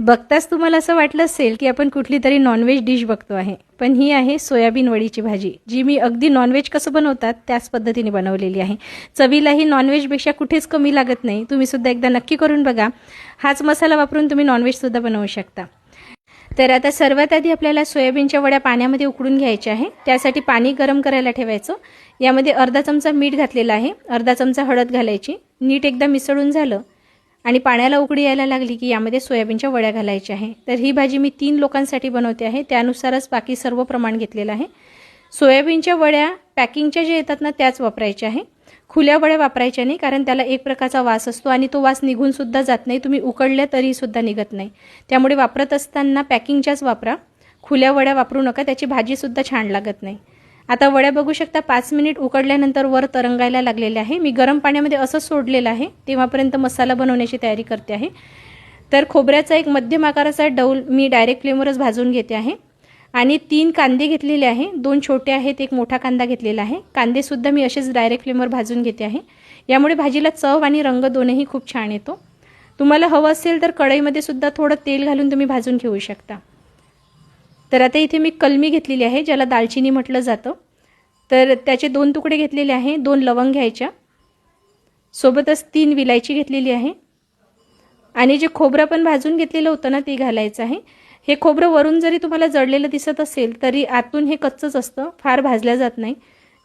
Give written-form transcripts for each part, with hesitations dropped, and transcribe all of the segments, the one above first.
बघताच तुम्हाला असं वाटलं असेल की आपण कुठली तरी नॉनव्हेज डिश बघतो आहे, पण ही आहे सोयाबीन वडीची भाजी, जी मी अगदी नॉनव्हेज कसं बनवतात त्याच पद्धतीने बनवलेली आहे। चवीलाही नॉनव्हेजपेक्षा कुठेच कमी लागत नाही। तुम्ही सुद्धा एकदा नक्की करून बघा। हाच मसाला वापरून तुम्ही नॉनव्हेज सुद्धा बनवू शकता। तर आता सर्वात आधी आपल्याला सोयाबीनच्या वड्या पाण्यामध्ये उकडून घ्यायच्या आहे। त्यासाठी पाणी गरम करायला ठेवायचं। यामध्ये अर्धा चमचा मीठ घातलेलं आहे, अर्धा चमचा हळद घालायची। नीट एकदा मिसळून झालं आणि पाण्याला उकळी यायला लागली की यामध्ये सोयाबीनच्या वड्या घालायच्या आहे। तर ही भाजी मी 3 लोकांसाठी बनवते आहे, त्यानुसारच बाकी सर्व प्रमाण घेतलेलं आहे। सोयाबीनच्या वड्या पॅकिंगच्या जे येतात ना त्याच वापरायच्या आहे। खुल्या वड्या वापरायच्या नाही, कारण त्याला एक प्रकारचा वास असतो आणि तो वास निघून सुद्धा जात नाही। तुम्ही उकडल्या तरी सुद्धा निघत नाही। त्यामुळे वापरत असताना पॅकिंगच्याच वापरा, खुल्या वड्या वापरू नका, त्याची भाजी सुद्धा छान लागत नाही। आता वड्या बघू शकता 5 मिनिट उकडल्यानंतर वर तरंगायला लागलेले आहे। मी गरम पाण्यामध्ये असं सोडलेलं आहे, तेव्हापर्यंत मसाला बनवण्याची तयारी करते आहे। तर खोबऱ्याचा एक मध्यम आकाराचा डौल मी डायरेक्ट फ्लेमवरच भाजून घेते आहे आणि 3 कांदे घेतलेले आहे, 2 छोटे आहेत, एक मोठा कांदा घेतलेला आहे। कांदे सुद्धा मी असेच डायरेक्ट फ्लेमवर भाजून घेते आहे। यामुळे भाजीला चव आणि रंग दोन्ही खूप छान येतो। तुम्हाला हवं असेल तर कढईमध्ये सुद्धा थोडं तेल घालून तुम्ही भाजून घेऊ शकता। तर आता इथे मी कलमी घेतलेली आहे, ज्याला दालचिनी म्हटलं जातं। तर त्याचे 2 तुकडे घेतलेले आहे, 2 लवंग घ्यायच्या, सोबतच 3 विलायची घेतलेली आहे आणि जे खोबरं पण भाजून घेतलेलं होतं ना ते घालायचं आहे। हे खोबरं वरून जरी तुम्हाला जळलेलं दिसत असेल तरी आतून हे कच्चंच असतं, फार भाजलं जात नाही,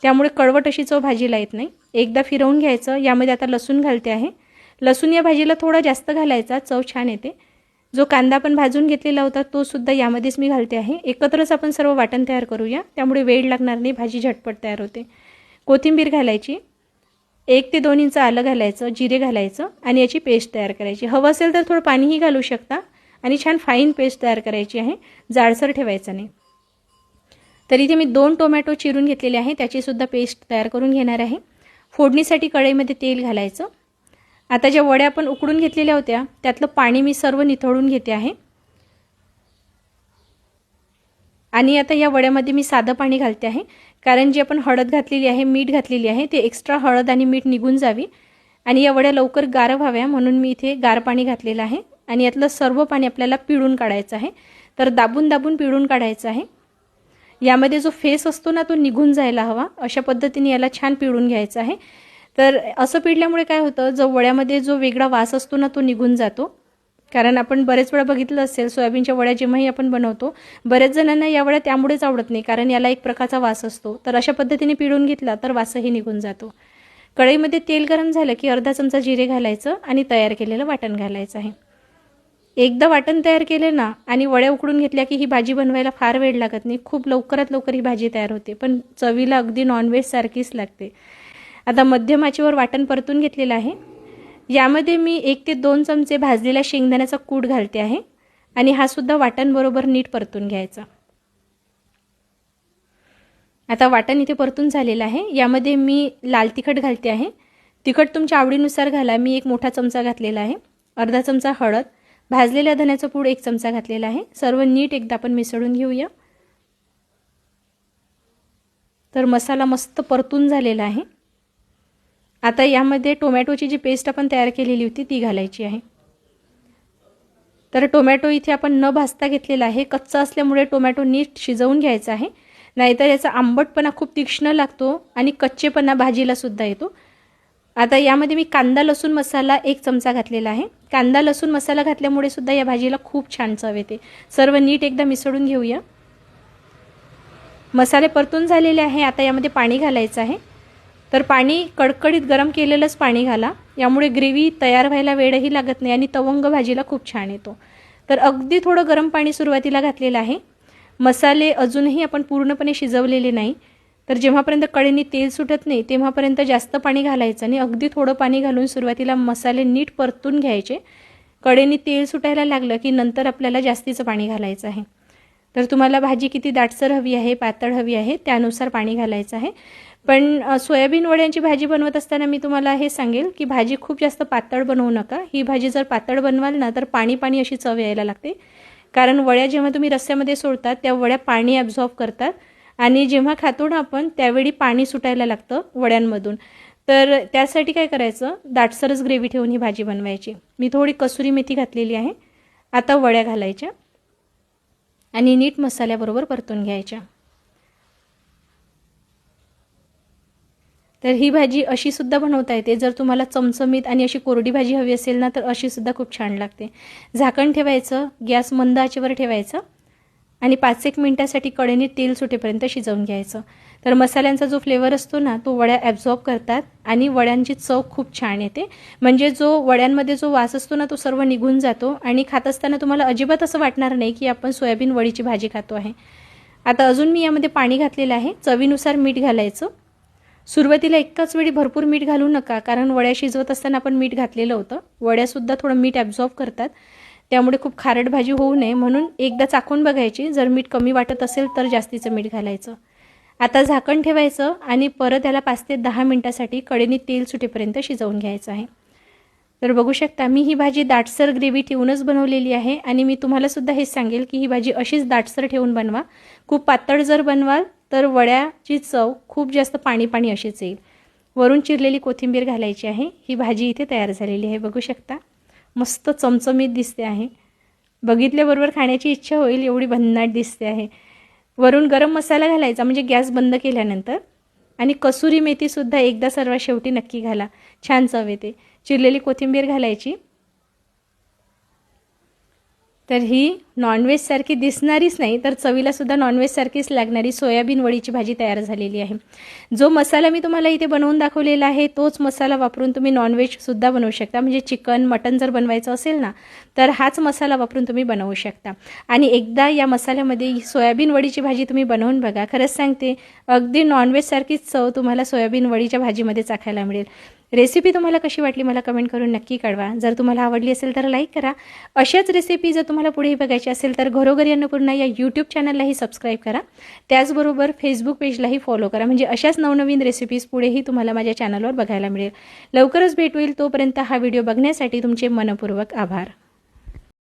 त्यामुळे कडवट अशी चव भाजीला येत नाही। एकदा फिरवून घ्यायचं। यामध्ये आता लसूण घालते आहे। लसूण या भाजीला थोडा जास्त घालायचा, चव छान येते। जो कांदा आपण भाजून घेतलेला होता तो सुद्धा यामध्येच मी घालते आहे। एकत्रच आपण सर्व वाटण तयार करूया, त्यामुळे वेळ लागणार नाही, भाजी झटपट तयार होते। कोथिंबीर घालायची, 1 ते 2 इंच आलं घालायचं, जिरे घालायचं आणि याची पेस्ट तयार करायची। हवं असेल तर थोडं पाणीही घालू शकता आणि छान फाईन पेस्ट तयार करायची आहे, जाडसर ठेवायचं नाही। तर इथे मी 2 टोमॅटो चिरून घेतलेले आहे, त्याची सुद्धा पेस्ट तयार करून घेणार आहे। फोडणीसाठी कढईमध्ये तेल घालायचं। आता ज्या वड्या आपण उकडून घेतलेल्या होत्या त्यातलं पाणी मी सर्व निथळून घेते आहे आणि आता या वड्यामध्ये मी साधं पाणी घालते आहे, कारण जी आपण हळद घातलेली आहे, मीठ घातलेली आहे, ते एक्स्ट्रा हळद आणि मीठ निघून जावी आणि या वड्या लवकर गार व्हाव्या म्हणून मी इथे गार पाणी घातलेलं आहे आणि यातलं सर्व पाणी आपल्याला पिळून काढायचं आहे। तर दाबून दाबून पिळून काढायचं आहे। यामध्ये जो फेस असतो ना तो निघून जायला हवा, अशा पद्धतीने याला छान पिळून घ्यायचं आहे। तर असं पिळल्यामुळे काय होतं, जो वड्यामध्ये जो वेगळा वास असतो ना तो निघून जातो। कारण आपण बरेच वेळा बघितलं असेल सोयाबीनच्या वड्या जेव्हाही आपण बनवतो, बरेच जणांना या वड्या त्यामुळेच आवडत नाही, कारण याला एक प्रकारचा वास असतो। तर अशा पद्धतीने पिळून घेतला तर वासही निघून जातो। कढईमध्ये तेल गरम झालं की अर्धा चमचा जिरे घालायचं आणि तयार केलेलं वाटण घालायचं आहे। एकदा वाटण तयार केले ना आणि वड्या उकडून घेतल्या की ही भाजी बनवायला फार वेळ लागत नाही, खूप लवकरात लवकर ही भाजी तयार होते, पण चवीला अगदी नॉनव्हेज सारखीच लागते। आता मध्यम आचेवर वाटण परतून घेतलेलं आहे। यामध्ये मी 1 ते 2 चमचे भाजलेल्या शेंगदाण्याचा कूट घालते आहे आणि हा सुद्धा वाटण बरोबर नीट परतून घ्यायचा। आता वाटण इथे परतून झालेलं आहे। यामध्ये मी लाल तिखट घालते आहे। तिखट तुमच्या आवडीनुसार घाला, मी 1 मोठा चमचा घातलेला आहे। अर्धा चमचा हळद, भाजलेल्या धण्याचं पूड 1 चमचा घातलेला आहे। सर्व नीट एकदा आपण मिसळून घेऊया। तर मसाला मस्त परतून झालेला आहे। आता यामध्ये टोमॅटोची जी पेस्ट आपण तयार केलेली होती ती घालायची आहे। तर टोमॅटो इथे आपण न भाजता घेतलेला आहे, कच्चा असल्यामुळे टोमॅटो नीट शिजवून घ्यायचा आहे, नाहीतर याचा आंबटपणा खूप तीक्ष्ण लागतो आणि कच्चेपणा भाजीला सुद्धा येतो। आता यामध्ये मी कांदा लसूण मसाला 1 चमचा घातलेला आहे। कांदा लसूण मसाला घातल्यामुळे सुद्धा या भाजीला खूप छान चव येते। सर्व नीट एकदा मिसळून घेऊया। मसाले परतून झालेले आहे। आता यामध्ये पाणी घालायचं आहे। तर पाणी कडकडीत गरम केलेलंच पाणी घाला, यामुळे ग्रेव्ही तयार व्हायला वेळही लागत नाही आणि तवंग भाजीला खूप छान येतो। तर अगदी थोडं गरम पाणी सुरुवातीला घातलेलं आहे। मसाले अजूनही आपण पूर्णपणे शिजवलेले नाही, तर जेव्हापर्यंत कढईने तेल सुटत नाही तेव्हापर्यंत जास्त पाणी घालायचं आणि अगदी थोडं पाणी घालून सुरुवातीला मसाले नीट परतून घ्यायचे। कढईने तेल सुटायला लागलं की नंतर आपल्याला जास्तीचं पाणी घालायचं आहे। तर तुम्हाला भाजी किती दाटसर हवी आहे, पातळ हवी आहे त्यानुसार पाणी घालायचं आहे। पण सोयाबीन वड्यांची भाजी बनवत असताना मी तुम्हाला हे सांगेल की भाजी खूप जास्त पातळ बनवू नका। ही भाजी जर पातळ बनवाल ना तर पाणी पाणी अशी चव यायला लागते, कारण वड्या जेव्हा तुम्ही रस्स्यामध्ये सोडतात त्या वड्या पाणी ॲब्झॉर्ब करतात आणि जेव्हा खातो ना आपण त्यावेळी पाणी सुटायला लागतं वड्यांमधून। तर त्यासाठी काय करायचं, दाटसरच ग्रेव्ही ठेवून ही भाजी बनवायची। मी थोडी कसुरी मेथी घातलेली आहे आता वड्या घालायच्या आणि नीट मसाल्याबरोबर परतून घ्यायच्या। तर ही भाजी अशी सुद्धा बनवता येते। जर तुम्हाला चमचमीत आणि अशी कोरडी भाजी हवी असेल ना तर अशी सुद्धा खूप छान लागते। झाकण ठेवायचं, गॅस मंद आचेवर ठेवायचं आणि 5-1 मिनिटासाठी कढईने तेल सुटेपर्यंत शिजवून घ्यायचं। तर मसाल्यांचा जो फ्लेवर असतो ना तो वड्या ॲब्झॉर्ब करतात आणि वड्यांची चव खूप छान येते। म्हणजे जो वड्यांमध्ये जो वास असतो ना तो सर्व निघून जातो आणि खात असताना तुम्हाला अजिबात असं वाटणार नाही की आपण सोयाबीन वडीची भाजी खातो आहे। आता अजून मी यामध्ये पाणी घातलेलं आहे। चवीनुसार मीठ घालायचं। सुरुवातीला एकाच वेळी भरपूर मीठ घालू नका, कारण वड्या शिजवत असताना आपण मीठ घातलेलं होतं। वड्यासुद्धा थोडं मीठ ॲब्झॉर्ब करतात, त्यामुळे खूप खारट भाजी होऊ नये म्हणून एकदा चाखून बघायची। जर मीठ कमी वाटत असेल तर जास्तीचं मीठ घालायचं। आता झाकण ठेवायचं आणि परत याला 5 ते 10 मिनिटासाठी कढईने तेल सुटेपर्यंत शिजवून घ्यायचं आहे। तर बघू शकता मी ही भाजी दाटसर ग्रेव्ही ठेवूनच बनवलेली आहे आणि मी तुम्हाला सुद्धा हेच सांगेल की ही भाजी अशीच दाटसर ठेवून बनवा। खूप पातळ जर बनवाल तर वड्याची चव खूप जास्त पाणी अशीच येईल। वरून चिरलेली कोथिंबीर घालायची आहे। ही भाजी इथे तयार झालेली आहे। बघू शकता मस्त चमचमीत दिसते आहे। बघितल्याबरोबर खाण्याची इच्छा होईल एवढी भन्नाट दिसते आहे। वरून गरम मसाला घालायचा म्हणजे गॅस बंद केल्यानंतर, आणि कसुरी मेथी सुद्धा एकदा सर्वात शेवटी नक्की घाला, छान चव येते। चिरलेली कोथिंबीर घालायची। तर ही नॉनव्हेज सारखी दिसणारीच नाही तर चवीला सुद्धा नॉनव्हेज सारखीच लागणारी सोयाबीन वडीची भाजी तयार झालेली आहे। जो मसाला मी तुम्हाला इथे बनवून दाखवलेला आहे तोच मसाला वापरून तुम्ही नॉनव्हेज सुद्धा बनवू शकता। म्हणजे चिकन मटन जर बनवायचं असेल ना तर हाच मसाला वापरून तुम्ही बनवू शकता। आणि एकदा या मसाल्यामध्ये सोयाबीन वडीची भाजी तुम्ही बनवून बघा, खरंच सांगते अगदी नॉनव्हेज सारखीच चव तुम्हाला सोयाबीन वडीच्या भाजीमध्ये चाखायला मिळेल। रेसिपी तुम्हाला कशी वाटली मला कमेंट करून नक्की कळवा। जर तुम्हाला आवडली असेल तर लाईक करा। अशाच रेसिपी जर तुम्हाला पुढेही बघायची असेल तर घरोघरी अन्नपूर्णा या यूट्यूब चॅनललाही सबस्क्राईब करा। त्याचबरोबर फेसबुक पेजलाही फॉलो करा, म्हणजे अशाच नवनवीन रेसिपीज पुढेही तुम्हाला माझ्या चॅनलवर बघायला मिळेल। लवकरच भेट होईल, तोपर्यंत हा व्हिडिओ बघण्यासाठी तुमचे मनपूर्वक आभार।